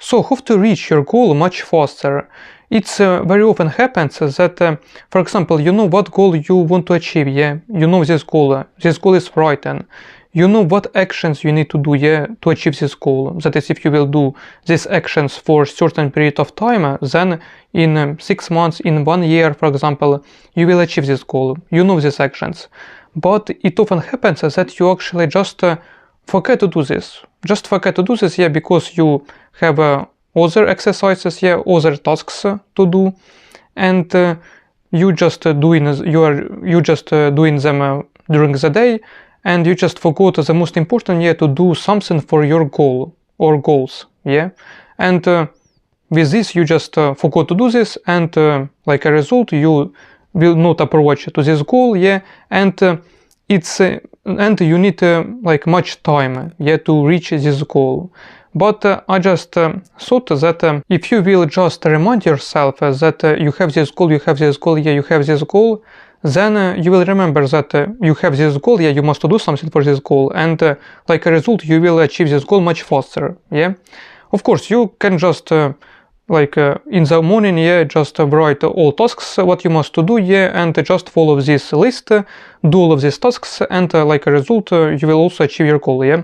So how to reach your goal much faster? It's very often happens that, for example, you know what goal you want to achieve, yeah? You know this goal is written. You know what actions you need to do, yeah, to achieve this goal. That is, if you will do these actions for a certain period of time, then in 6 months, in 1 year, for example, you will achieve this goal. You know these actions. But it often happens that you actually just forget to do this. Just forget to do this, yeah, because you have other exercises, yeah, other tasks to do, and you just doing them during the day, and you just forgot the most important, yeah, to do something for your goal or goals, yeah, and with this you just forgot to do this, and like a result you will not approach to this goal, yeah, and and you need like much time, yeah, to reach this goal. But I just thought that if you will just remind yourself that you have this goal, yeah, you have this goal, then you will remember that you have this goal, yeah, you must do something for this goal, and like a result you will achieve this goal much faster, yeah. Of course, you can just in the morning, yeah, just write all tasks what you must do, yeah, and just follow this list, do all of these tasks, and like a result you will also achieve your goal, yeah.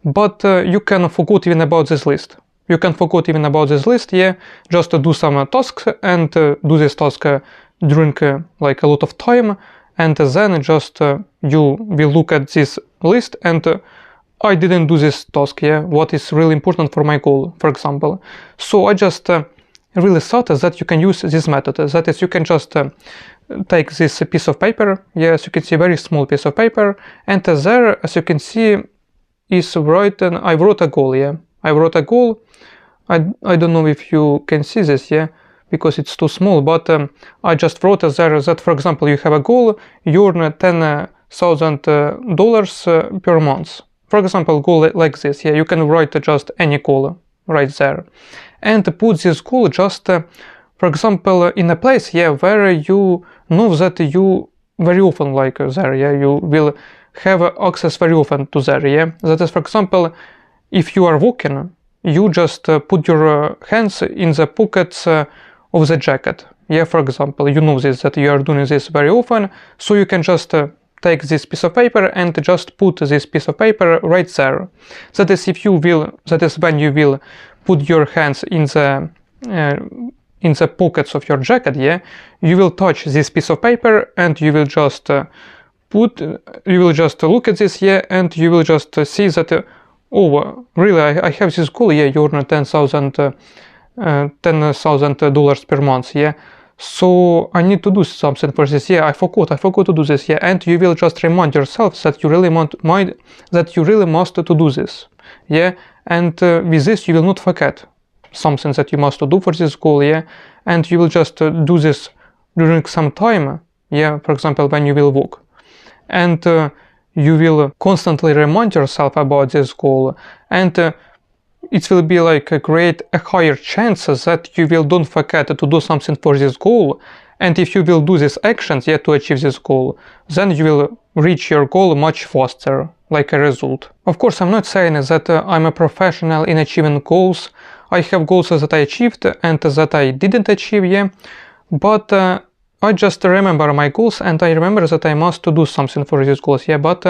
But you can forget even about this list. You can forget even about this list, yeah, just do some tasks and do this task during like a lot of time, and then just you will look at this list and I didn't do this task, yeah, what is really important for my goal, for example. So I just really thought that you can use this method. That is, you can just take this piece of paper, yeah, as you can see, very small piece of paper, and there, as you can see, is written, I wrote a goal, yeah. I wrote a goal. I don't know if you can see this, yeah, because it's too small, but I just wrote there that, for example, you have a goal, you earn $10,000 per month. For example, goal like this, yeah, you can write just any goal right there. And put this goal just, for example, in a place, yeah, where you know that you very often like there, yeah, you will have access very often to there, yeah. That is, for example, if you are walking, you just put your hands in the pockets of the jacket, yeah, for example, you know this, that you are doing this very often, so you can just take this piece of paper and just put this piece of paper right there. That is, if you will, that is when you will put your hands in the pockets of your jacket, yeah, you will touch this piece of paper and you will just you will just look at this, yeah, and you will just see that, oh, really, I have this goal, yeah, you earn $10,000 per month, yeah, so I need to do something for this, yeah, I forgot to do this, yeah, and you will just remind yourself that you really must to do this, yeah, and with this you will not forget something that you must do for this goal, yeah, and you will just do this during some time, yeah, for example, when you will walk. And you will constantly remind yourself about this goal, and it will be like create a higher chance that you will don't forget to do something for this goal, and if you will do these actions, yeah, to achieve this goal, then you will reach your goal much faster, like a result. Of course, I'm not saying that I'm a professional in achieving goals. I have goals that I achieved and that I didn't achieve, yeah, but I just remember my goals and I remember that I must do something for these goals, yeah, but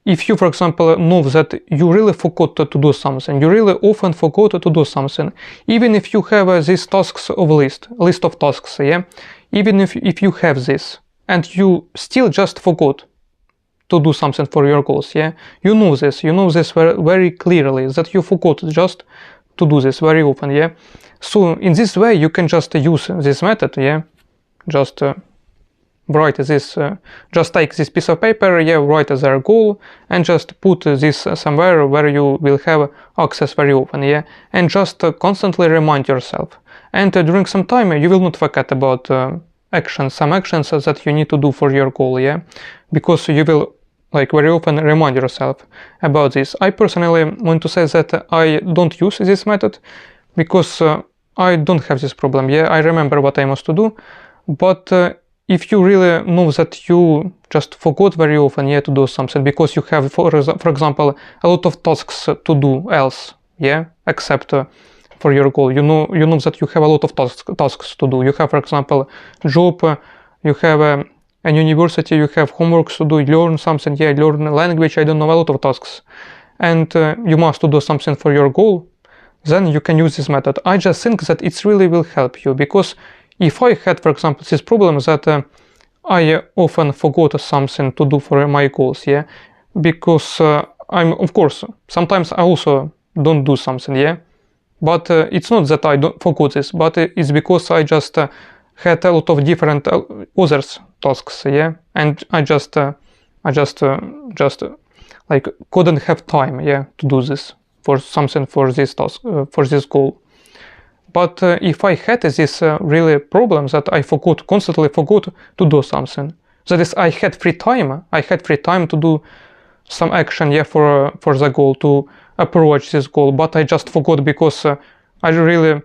if you, for example, know that you really forgot to do something, you really often forgot to do something, even if you have these tasks of list of tasks, yeah, even if you have this and you still just forgot to do something for your goals, yeah, you know this very, very clearly, that you forgot just to do this very often, yeah, so in this way you can just use this method, yeah, just write this, just take this piece of paper, yeah, write their goal, and just put this somewhere where you will have access very often, yeah, and just constantly remind yourself. And during some time you will not forget about some actions that you need to do for your goal, yeah, because you will like very often remind yourself about this. I personally want to say that I don't use this method because I don't have this problem, yeah, I remember what I must do. But if you really know that you just forgot very often, yeah, to do something because you have, for example, a lot of tasks to do else, yeah, except for your goal. You know that you have a lot of tasks to do. You have, for example, job, you have an university, you have homeworks to do, learn something, learn a language, I don't know, a lot of tasks. And you must do something for your goal. Then you can use this method. I just think that it really will help you, because if I had, for example, this problem that I often forgot something to do for my goals, because I'm, of course, sometimes I also don't do something, but it's not that I don't forgot this, but it's because I just had a lot of different other tasks, and I just like couldn't have time, to do this for something, for this task, for this goal. But if I had this really problem that I constantly forgot to do something, that is, I had free time to do some action, for the goal, to approach this goal, but I just forgot because I really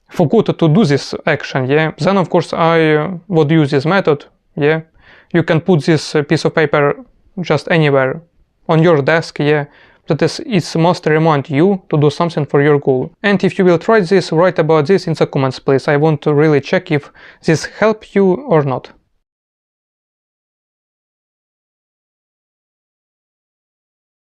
forgot to do this action, then of course I would use this method, You can put this piece of paper just anywhere on your desk, that is, it must remind you to do something for your goal. And if you will try this, write about this in the comments, please. I want to really check if this helped you or not.